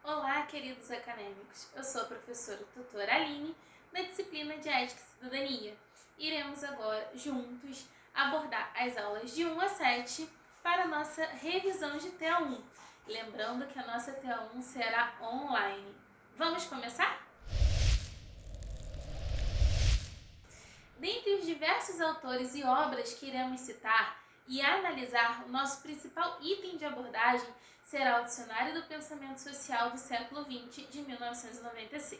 Olá, queridos acadêmicos! Eu sou a professora tutora Aline, da disciplina de Ética e Cidadania. Iremos agora, juntos, abordar as aulas de 1 a 7 para a nossa revisão de TA1. Lembrando que a nossa TA1 será online. Vamos começar? Dentre os diversos autores e obras que iremos citar e analisar, o nosso principal item de abordagem será o Dicionário do Pensamento Social do século XX, de 1996.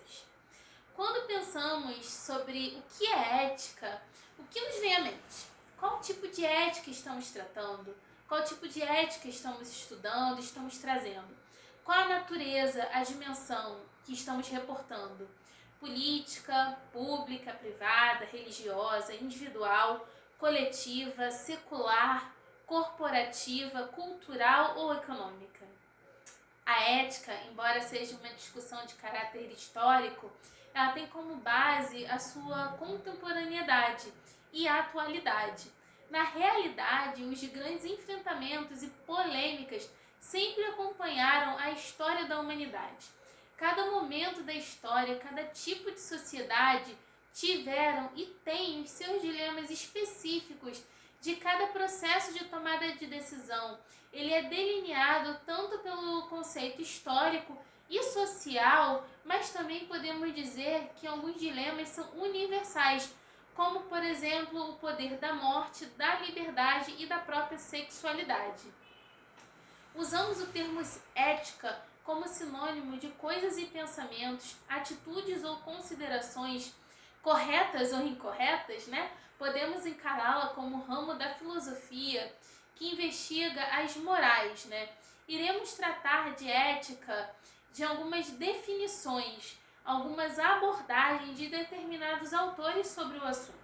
Quando pensamos sobre o que é ética, o que nos vem à mente? Qual tipo de ética estamos tratando? Qual tipo de ética estamos estudando, estamos trazendo? Qual a natureza, a dimensão que estamos reportando? Política, pública, privada, religiosa, individual, coletiva, secular, corporativa, cultural ou econômica? A ética, embora seja uma discussão de caráter histórico, ela tem como base a sua contemporaneidade e a atualidade. Na realidade, os grandes enfrentamentos e polêmicas sempre acompanharam a história da humanidade. Cada momento da história, cada tipo de sociedade tiveram e têm os seus dilemas específicos de cada processo de tomada de decisão. Ele é delineado tanto pelo conceito histórico e social, mas também podemos dizer que alguns dilemas são universais, como, por exemplo, o poder da morte, da liberdade e da própria sexualidade. Usamos o termo ética como sinônimo de coisas e pensamentos, atitudes ou considerações corretas ou incorretas, né? Podemos encará-la como ramo da filosofia que investiga as morais, né? Iremos tratar de ética, de algumas definições, algumas abordagens de determinados autores sobre o assunto.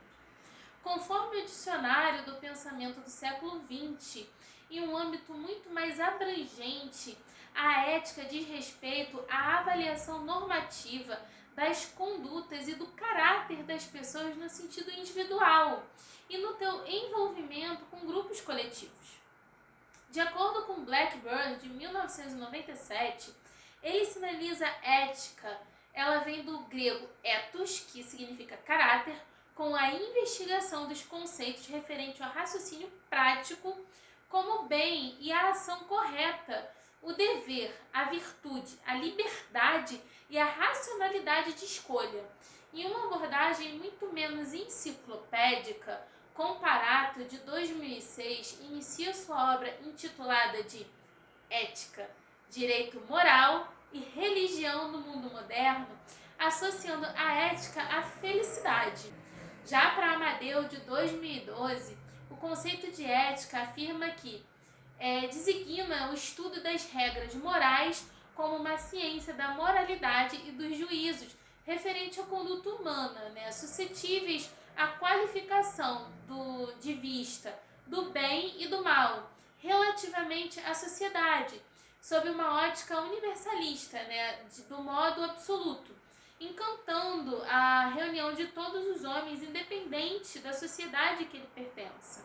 Conforme o Dicionário do Pensamento do século XX, em um âmbito muito mais abrangente, a ética diz respeito à avaliação normativa das condutas e do caráter das pessoas no sentido individual e no teu envolvimento com grupos coletivos. De acordo com Blackburn, de 1997, ele sinaliza ética. Ela vem do grego ethos, que significa caráter, com a investigação dos conceitos referentes ao raciocínio prático, como o bem e a ação correta, o dever, a virtude, a liberdade e a racionalidade de escolha. Em uma abordagem muito menos enciclopédica, Comparato, de 2006, inicia sua obra intitulada de Ética, Direito Moral e Religião no Mundo Moderno, associando a ética à felicidade. Já para Amadeu, de 2012, o conceito de ética afirma que designa o estudo das regras morais como uma ciência da moralidade e dos juízos referente à conduta humana, né, suscetíveis à qualificação de vista do bem e do mal relativamente à sociedade, sob uma ótica universalista, né, do modo absoluto, encantando a reunião de todos os homens, independente da sociedade que ele pertença.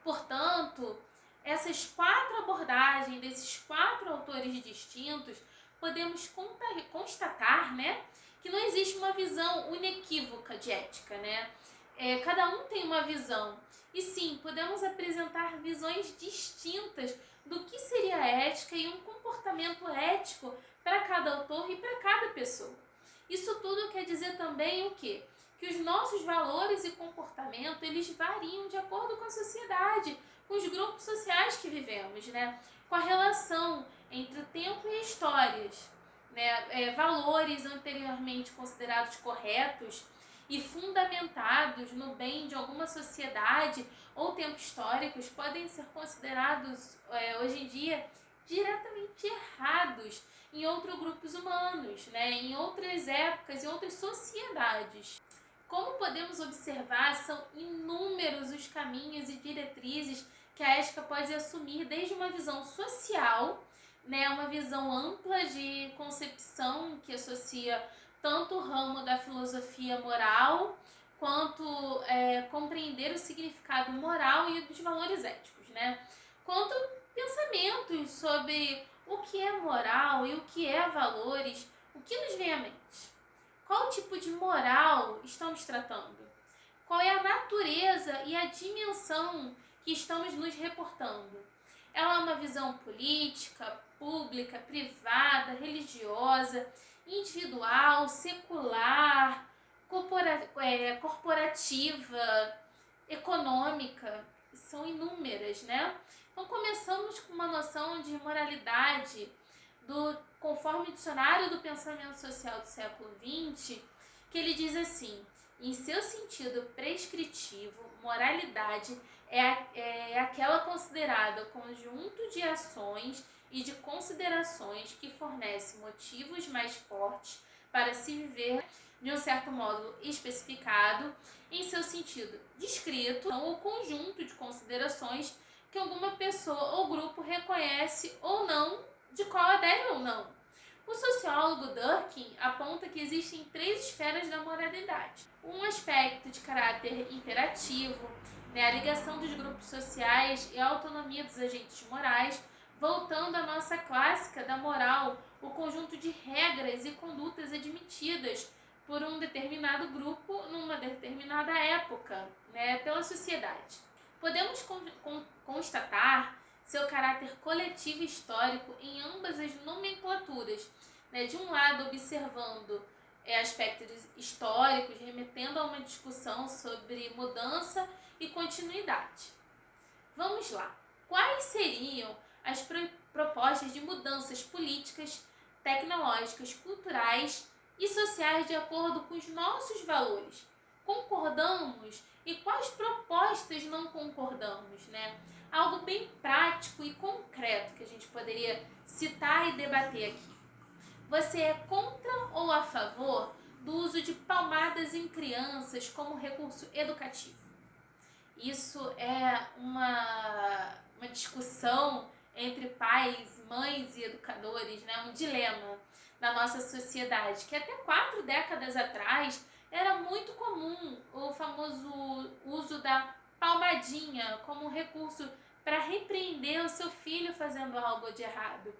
Portanto, essas 4 abordagens desses 4 autores distintos, podemos constatar, né, que não existe uma visão inequívoca de ética, né? Cada um tem uma visão. E sim, podemos apresentar visões distintas do que seria ética e um comportamento ético para cada autor e para cada pessoa. Isso tudo quer dizer também o quê? Que os nossos valores e comportamento, eles variam de acordo com a sociedade, com os grupos sociais que vivemos, né? Com a relação entre o tempo e histórias, né? Valores anteriormente considerados corretos e fundamentados no bem de alguma sociedade ou tempos históricos podem ser considerados hoje em dia diretamente errados em outros grupos humanos, né? Em outras épocas, em outras sociedades. Como podemos observar, são inúmeros os caminhos e diretrizes que a ética pode assumir, desde uma visão social, né, uma visão ampla de concepção que associa tanto o ramo da filosofia moral, quanto compreender o significado moral e dos valores éticos, né? Quanto pensamentos sobre O que é moral e o que é valores? O que nos vem à mente? Qual tipo de moral estamos tratando? Qual é a natureza e a dimensão que estamos nos reportando? Ela é uma visão política, pública, privada, religiosa, individual, secular, corporativa, econômica, são inúmeras, né? Então começamos com uma noção de moralidade conforme o dicionário do pensamento social do século XX, que ele diz assim: em seu sentido prescritivo, moralidade é aquela considerada conjunto de ações e de considerações que fornece motivos mais fortes para se viver de um certo modo especificado, em seu sentido descrito, ou conjunto de considerações que alguma pessoa ou grupo reconhece ou não, de qual adere ou não. O sociólogo Durkheim aponta que existem 3 esferas da moralidade. Um aspecto de caráter imperativo, a ligação dos grupos sociais e a autonomia dos agentes morais, voltando à nossa clássica da moral, o conjunto de regras e condutas admitidas por um determinado grupo numa determinada época, pela sociedade. Podemos constatar seu caráter coletivo e histórico em ambas as nomenclaturas, de um lado observando aspectos históricos, remetendo a uma discussão sobre mudança e continuidade. Vamos lá. Quais seriam as propostas de mudanças políticas, tecnológicas, culturais e sociais de acordo com os nossos valores? Concordamos e quais propostas não concordamos, Algo bem prático e concreto que a gente poderia citar e debater aqui. Você é contra ou a favor do uso de palmadas em crianças como recurso educativo? Isso é uma discussão entre pais, mães e educadores, um dilema na nossa sociedade, que até 4 décadas atrás era muito comum o famoso uso da palmadinha como recurso para repreender o seu filho fazendo algo de errado.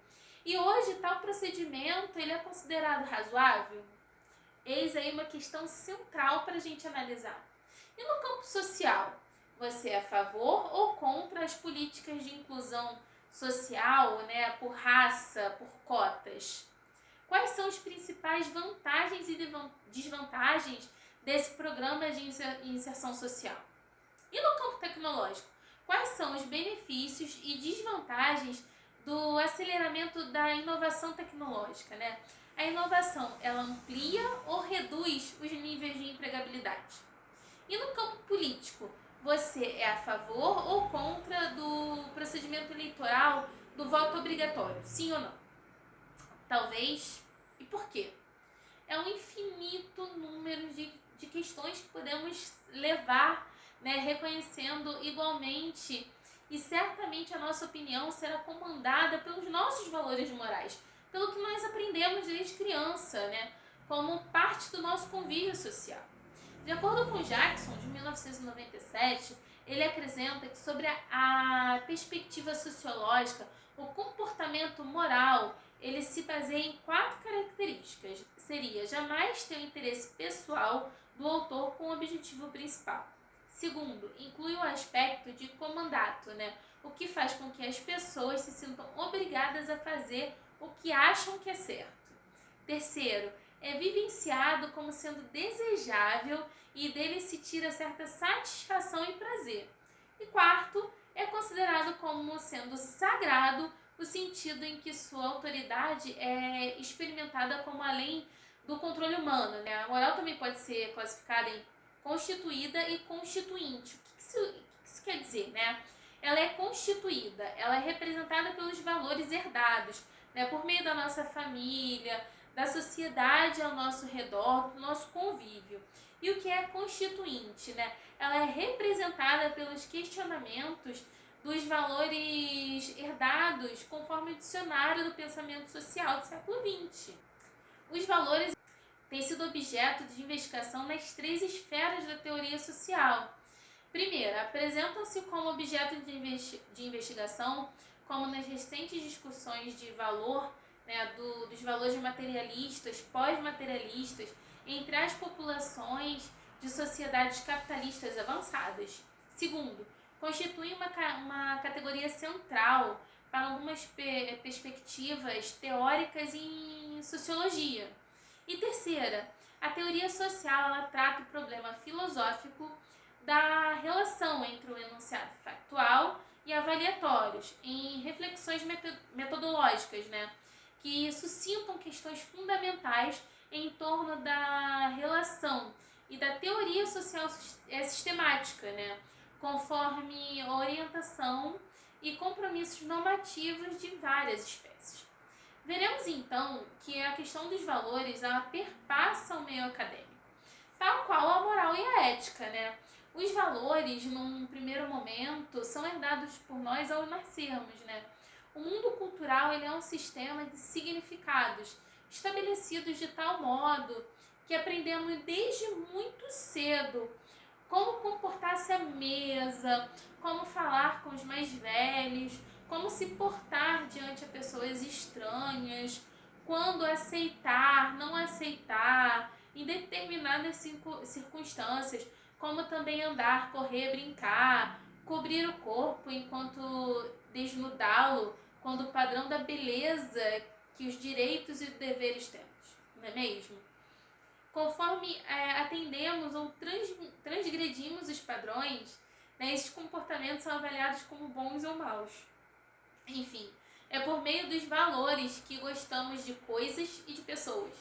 E hoje tal procedimento ele é considerado razoável? Eis aí uma questão central para a gente analisar. E no campo social, você é a favor ou contra as políticas de inclusão social, por raça, por cotas? Quais são as principais vantagens e desvantagens desse programa de inserção social? E no campo tecnológico, quais são os benefícios e desvantagens do aceleramento da inovação tecnológica, A inovação, ela amplia ou reduz os níveis de empregabilidade? E no campo político, você é a favor ou contra do procedimento eleitoral do voto obrigatório? Sim ou não? Talvez. E por quê? É um infinito número de questões que podemos levar, reconhecendo igualmente, e certamente a nossa opinião será comandada pelos nossos valores morais, pelo que nós aprendemos desde criança, como parte do nosso convívio social. De acordo com Jackson, de 1997, ele acrescenta que sobre a perspectiva sociológica, o comportamento moral, ele se baseia em 4 características. Seria jamais ter o interesse pessoal do autor como objetivo principal. Segundo, inclui o aspecto de comandato, o que faz com que as pessoas se sintam obrigadas a fazer o que acham que é certo. Terceiro, é vivenciado como sendo desejável e dele se tira certa satisfação e prazer. E quarto, é considerado como sendo sagrado o sentido em que sua autoridade é experimentada como além do controle humano. A moral também pode ser classificada em constituída e constituinte. O que isso quer dizer? Ela é constituída, ela é representada pelos valores herdados, por meio da nossa família, da sociedade ao nosso redor, do nosso convívio. E o que é constituinte? Ela é representada pelos questionamentos dos valores herdados conforme o dicionário do pensamento social do século XX. Os valores têm sido objeto de investigação nas 3 esferas da teoria social. Primeiro, apresentam-se como objeto de investigação como nas recentes discussões de valor, né, dos valores materialistas, pós-materialistas, entre as populações de sociedades capitalistas avançadas. Segundo, constitui uma categoria central para algumas perspectivas teóricas em sociologia. E terceira, a teoria social ela trata o problema filosófico da relação entre o enunciado factual e avaliatórios, em reflexões metodológicas, né, que suscitam questões fundamentais em torno da relação e da teoria social sistemática, né, conforme orientação e compromissos normativos de várias espécies. Veremos então que a questão dos valores ela perpassa o meio acadêmico, tal qual a moral e a ética, né? Os valores, num primeiro momento, são herdados por nós ao nascermos, né? O mundo cultural ele é um sistema de significados estabelecidos de tal modo que aprendemos desde muito cedo como comportar-se à mesa, como falar com os mais velhos, como se portar diante de pessoas estranhas, quando aceitar, não aceitar, em determinadas circunstâncias, como também andar, correr, brincar, cobrir o corpo enquanto desnudá-lo, quando o padrão da beleza que os direitos e deveres temos, não é mesmo? Conforme atendemos ou transgredimos os padrões, né, esses comportamentos são avaliados como bons ou maus. Enfim, é por meio dos valores que gostamos de coisas e de pessoas.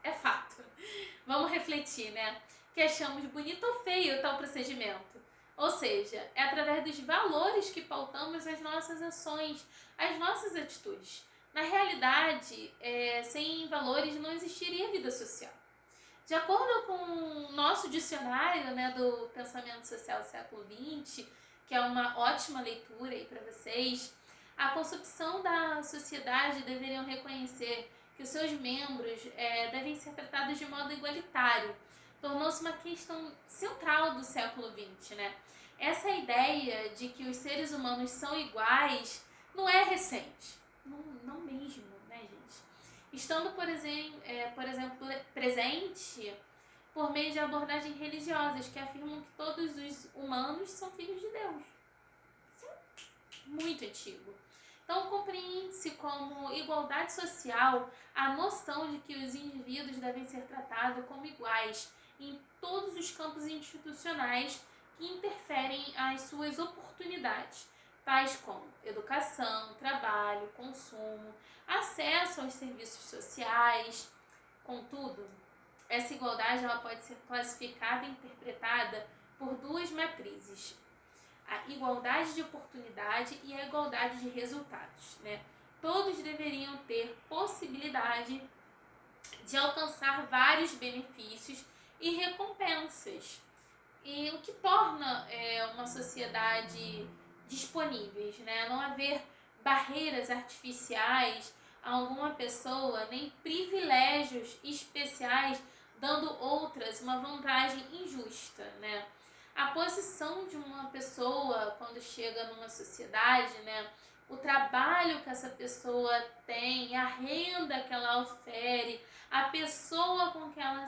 É fato. Vamos refletir, né? Que achamos bonito ou feio tal procedimento. Ou seja, é através dos valores que pautamos as nossas ações, as nossas atitudes. Na realidade, sem valores não existiria vida social. De acordo com o nosso dicionário, né, do Pensamento Social do século XX, que é uma ótima leitura aí para vocês, a concepção da sociedade deveriam reconhecer que os seus membros devem ser tratados de modo igualitário. Tornou-se uma questão central do século XX, né? Essa ideia de que os seres humanos são iguais não é recente. Não mesmo, né, gente? Estando, por exemplo, presente por meio de abordagens religiosas que afirmam que todos os humanos são filhos de Deus. Isso é muito antigo. Então, compreende-se como igualdade social a noção de que os indivíduos devem ser tratados como iguais em todos os campos institucionais que interferem às suas oportunidades, tais como educação, trabalho, consumo, acesso aos serviços sociais. Contudo, essa igualdade ela pode ser classificada e interpretada por duas matrizes: a igualdade de oportunidade e a igualdade de resultados, né? Todos deveriam ter possibilidade de alcançar vários benefícios e recompensas, e o que torna uma sociedade disponíveis, né? Não haver barreiras artificiais a alguma pessoa, nem privilégios especiais dando outras uma vantagem injusta, né? A posição de uma pessoa quando chega numa sociedade, né? O trabalho que essa pessoa tem, a renda que ela ofere, a pessoa com que ela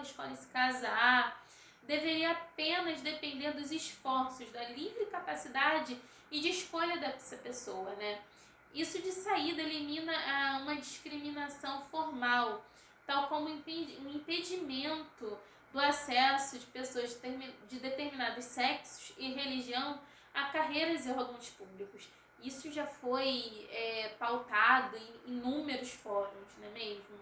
escolhe se casar, deveria apenas depender dos esforços, da livre capacidade e de escolha dessa pessoa, né? Isso de saída elimina uma discriminação formal, tal como o impedimento do acesso de pessoas de determinados sexos e religião a carreiras e órgãos públicos. Isso já foi pautado em inúmeros fóruns, não é mesmo?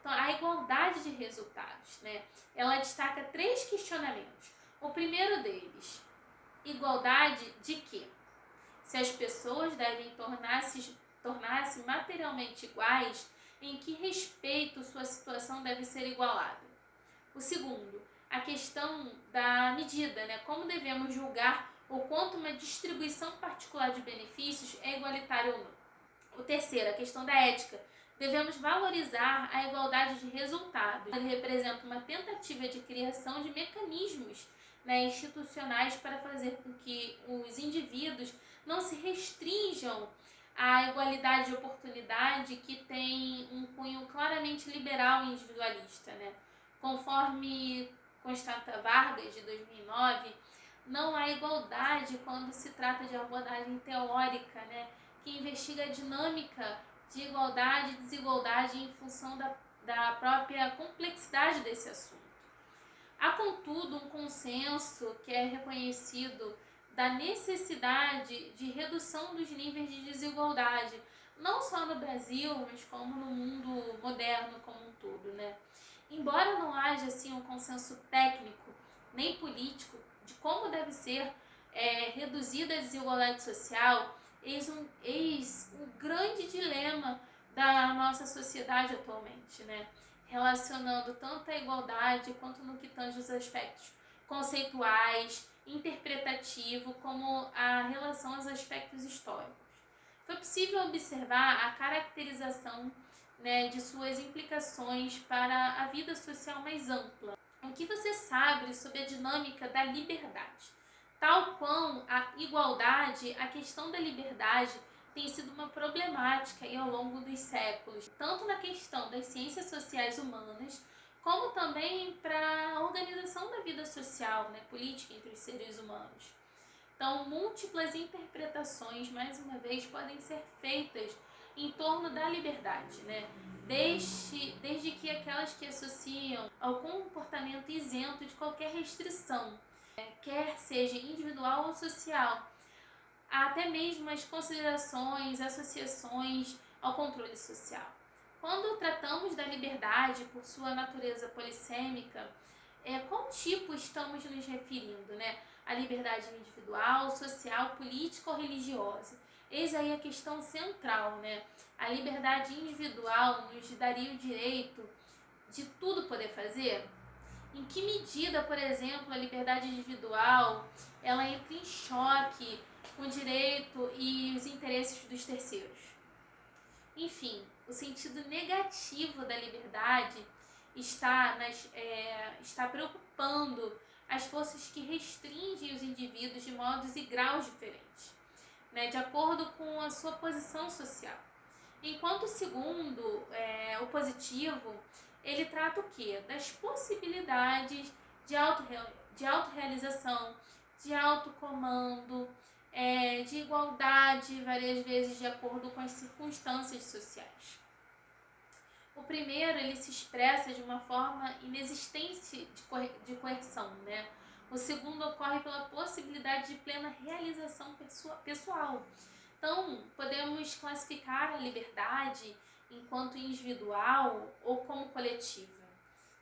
Então, a igualdade de resultados, né? Ela destaca 3 questionamentos. O primeiro deles, igualdade de quê? Se as pessoas devem tornar-se materialmente iguais, em que respeito sua situação deve ser igualada? O segundo, a questão da medida, né? Como devemos julgar o quanto uma distribuição particular de benefícios é igualitária ou não? O terceiro, a questão da ética. Devemos valorizar a igualdade de resultados. Ele representa uma tentativa de criação de mecanismos, né, institucionais para fazer com que os indivíduos não se restringam à igualdade de oportunidade, que tem um cunho claramente liberal e individualista, né? Conforme constata Vargas, de 2009, não há igualdade quando se trata de abordagem teórica, né, que investiga a dinâmica de igualdade e desigualdade em função da própria complexidade desse assunto. Há, contudo, um consenso que é reconhecido da necessidade de redução dos níveis de desigualdade, não só no Brasil, mas como no mundo moderno como um todo, né? Embora não haja assim um consenso técnico nem político de como deve ser reduzida a desigualdade social, eis o grande dilema da nossa sociedade atualmente, né? Relacionando tanto a igualdade quanto no que tange os aspectos conceituais, interpretativo, como a relação aos aspectos históricos. Foi possível observar a caracterização, né, de suas implicações para a vida social mais ampla. O que você sabe sobre a dinâmica da liberdade? Tal qual a igualdade, a questão da liberdade tem sido uma problemática e ao longo dos séculos, tanto na questão das ciências sociais humanas, como também para a organização da vida social, né, política entre os seres humanos. Então, múltiplas interpretações, mais uma vez, podem ser feitas em torno da liberdade, né? Desde que aquelas que associam ao comportamento isento de qualquer restrição, quer seja individual ou social, até mesmo as considerações, associações ao controle social. Quando tratamos da liberdade por sua natureza polissêmica, qual tipo estamos nos referindo, né? A liberdade individual, social, política ou religiosa? Eis aí a questão central, né? A liberdade individual nos daria o direito de tudo poder fazer? Em que medida, por exemplo, a liberdade individual ela entra em choque com o direito e os interesses dos terceiros? Enfim, o sentido negativo da liberdade está preocupando as forças que restringem os indivíduos de modos e graus diferentes, né, de acordo com a sua posição social. Enquanto o segundo, o positivo, ele trata o quê? Das possibilidades de autorrealização, de autocomando, de igualdade, várias vezes de acordo com as circunstâncias sociais. O primeiro, ele se expressa de uma forma inexistente de coerção, né? O segundo ocorre pela possibilidade de plena realização pessoal. Então, podemos classificar a liberdade enquanto individual ou como coletiva.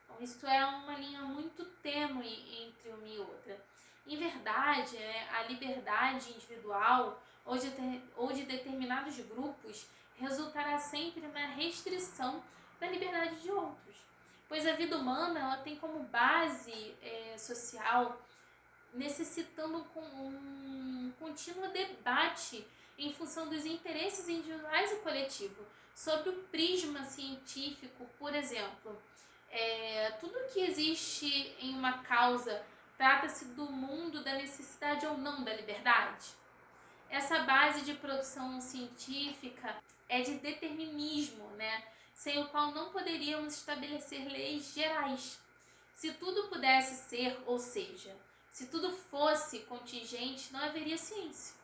Então, isso é uma linha muito tênue entre uma e outra. Em verdade, a liberdade individual ou de determinados grupos resultará sempre na restrição da liberdade de outros, pois a vida humana ela tem como base social, necessitando um contínuo debate em função dos interesses individuais e coletivos. Sobre o prisma científico, por exemplo, tudo que existe em uma causa trata-se do mundo da necessidade ou não da liberdade. Essa base de produção científica é de determinismo, né? Sem o qual não poderíamos estabelecer leis gerais. Se tudo pudesse ser, ou seja, se tudo fosse contingente, não haveria ciência.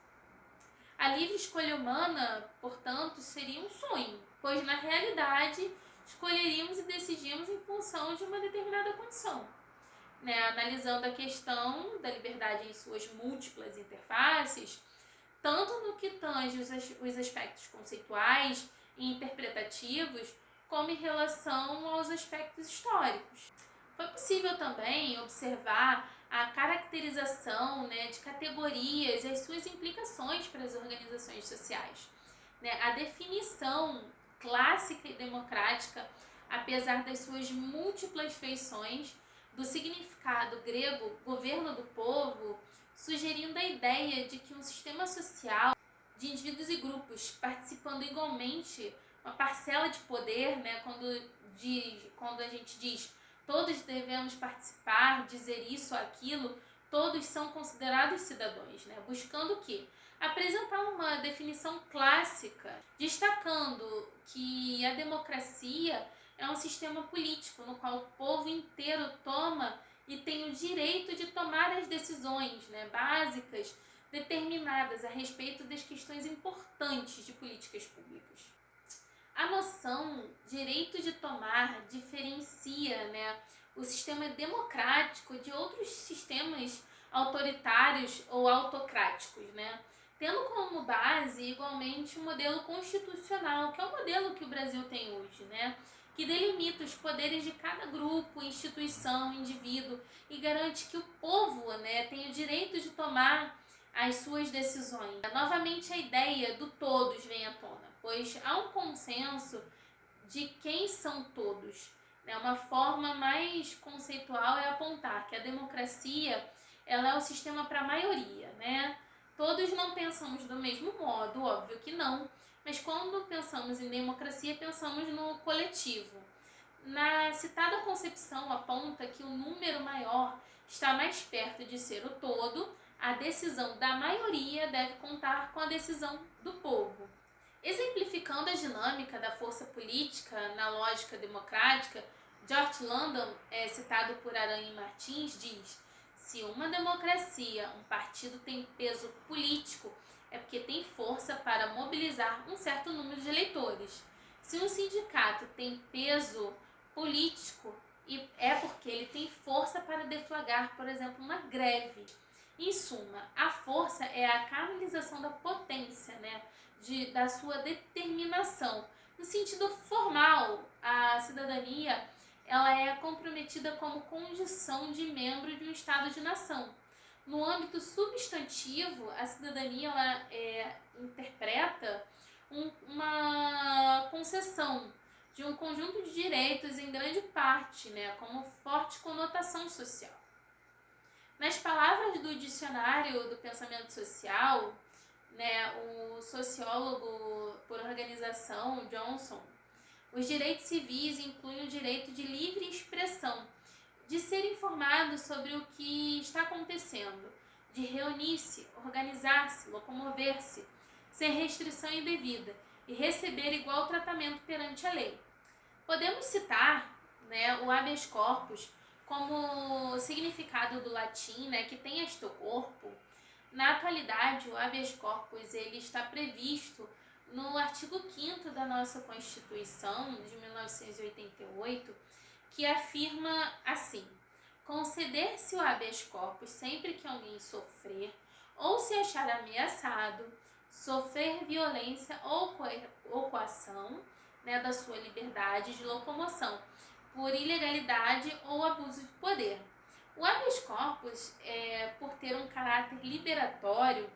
A livre escolha humana, portanto, seria um sonho, pois na realidade escolheríamos e decidimos em função de uma determinada condição, né? Analisando a questão da liberdade em suas múltiplas interfaces, tanto no que tange os aspectos conceituais e interpretativos, como em relação aos aspectos históricos. Foi possível também observar a caracterização, né, de categorias e as suas implicações para as organizações sociais, né? A definição clássica e democrática, apesar das suas múltiplas feições, do significado grego governo do povo, sugerindo a ideia de que um sistema social de indivíduos e grupos participando igualmente uma parcela de poder, né, quando a gente diz todos devemos participar, dizer isso ou aquilo, todos são considerados cidadãos, né? Buscando o quê? Apresentar uma definição clássica, destacando que a democracia é um sistema político no qual o povo inteiro toma e tem o direito de tomar as decisões, né, básicas determinadas a respeito das questões importantes de políticas públicas. A noção direito de tomar diferencia, né, o sistema democrático de outros sistemas autoritários ou autocráticos, né, tendo como base igualmente o modelo constitucional, que é o modelo que o Brasil tem hoje, né, que delimita os poderes de cada grupo, instituição, indivíduo e garante que o povo, né, tem o direito de tomar as suas decisões. Novamente a ideia do todos vem à tona, pois há um consenso de quem são todos. Uma forma mais conceitual é apontar que a democracia ela é o sistema para a maioria, né? Todos não pensamos do mesmo modo, óbvio que não, mas quando pensamos em democracia, pensamos no coletivo. Na citada concepção aponta que o número maior está mais perto de ser o todo, a decisão da maioria deve contar com a decisão do povo. Exemplificando a dinâmica da força política na lógica democrática, George Landon, citado por Aranha e Martins, diz: se uma democracia, um partido tem peso político, é porque tem força para mobilizar um certo número de eleitores. Se um sindicato tem peso político, é porque ele tem força para deflagrar, por exemplo, uma greve. Em suma, a força é a canalização da potência, né, da sua determinação. No sentido formal, a cidadania ela é comprometida como condição de membro de um Estado de nação. No âmbito substantivo, a cidadania ela interpreta uma concessão de um conjunto de direitos em grande parte, né, como forte conotação social. Nas palavras do dicionário do pensamento social, né, o sociólogo por organização Johnson, os direitos civis incluem o direito de livre expressão, de ser informado sobre o que está acontecendo, de reunir-se, organizar-se, locomover-se, sem restrição indevida e receber igual tratamento perante a lei. Podemos citar, né, o habeas corpus como significado do latim, né, que tem este corpo. Na atualidade, o habeas corpus ele está previsto no artigo 5º da nossa Constituição de 1988, que afirma assim: conceder-se o habeas corpus sempre que alguém sofrer ou se achar ameaçado, sofrer violência ou coação, né, da sua liberdade de locomoção por ilegalidade ou abuso de poder. O habeas corpus, por ter um caráter liberatório,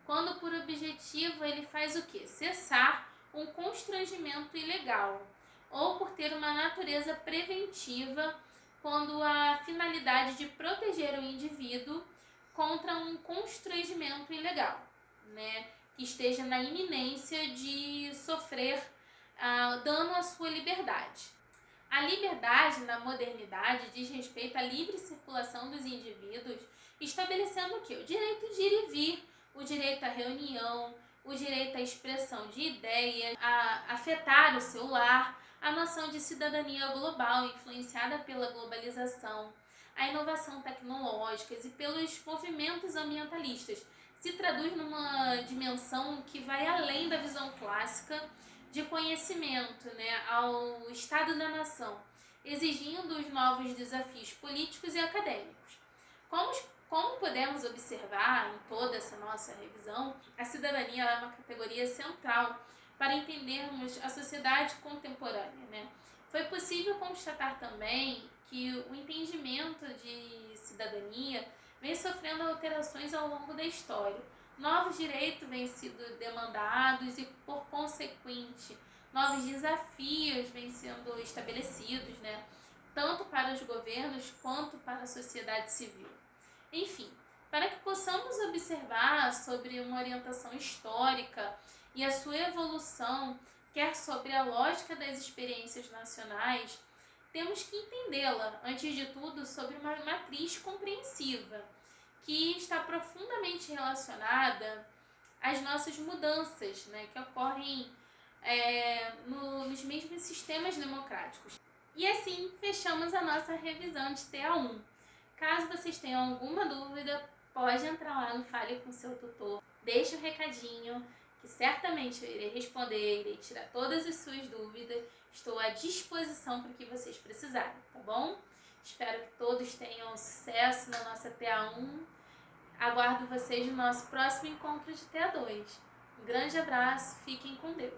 quando por objetivo ele faz o quê? Cessar um constrangimento ilegal, ou por ter uma natureza preventiva, quando a finalidade de proteger o indivíduo contra um constrangimento ilegal, né, que esteja na iminência de sofrer dano à sua liberdade. A liberdade na modernidade diz respeito à livre circulação dos indivíduos, estabelecendo o quê? O direito de ir e vir, o direito à reunião, o direito à expressão de ideias, a afetar o seu lar, a noção de cidadania global influenciada pela globalização, a inovação tecnológica e pelos movimentos ambientalistas. Se traduz numa dimensão que vai além da visão clássica de conhecimento, né, ao Estado da nação, exigindo os novos desafios políticos e acadêmicos. Como podemos observar em toda essa nossa revisão, a cidadania é uma categoria central para entendermos a sociedade contemporânea, né? Foi possível constatar também que o entendimento de cidadania vem sofrendo alterações ao longo da história. Novos direitos vêm sendo demandados e, por consequente, novos desafios vêm sendo estabelecidos, né? Tanto para os governos quanto para a sociedade civil. Enfim, para que possamos observar sobre uma orientação histórica e a sua evolução, quer sobre a lógica das experiências nacionais, temos que entendê-la, antes de tudo, sobre uma matriz compreensiva, que está profundamente relacionada às nossas mudanças, né, que ocorrem nos mesmos sistemas democráticos. E assim, fechamos a nossa revisão de TA1. Caso vocês tenham alguma dúvida, pode entrar lá no Fale com seu tutor, deixe um recadinho, que certamente eu irei responder, irei tirar todas as suas dúvidas, estou à disposição para o que vocês precisarem, tá bom? Espero que todos tenham sucesso na nossa TA1. Aguardo vocês no nosso próximo encontro de TA2. Um grande abraço, fiquem com Deus.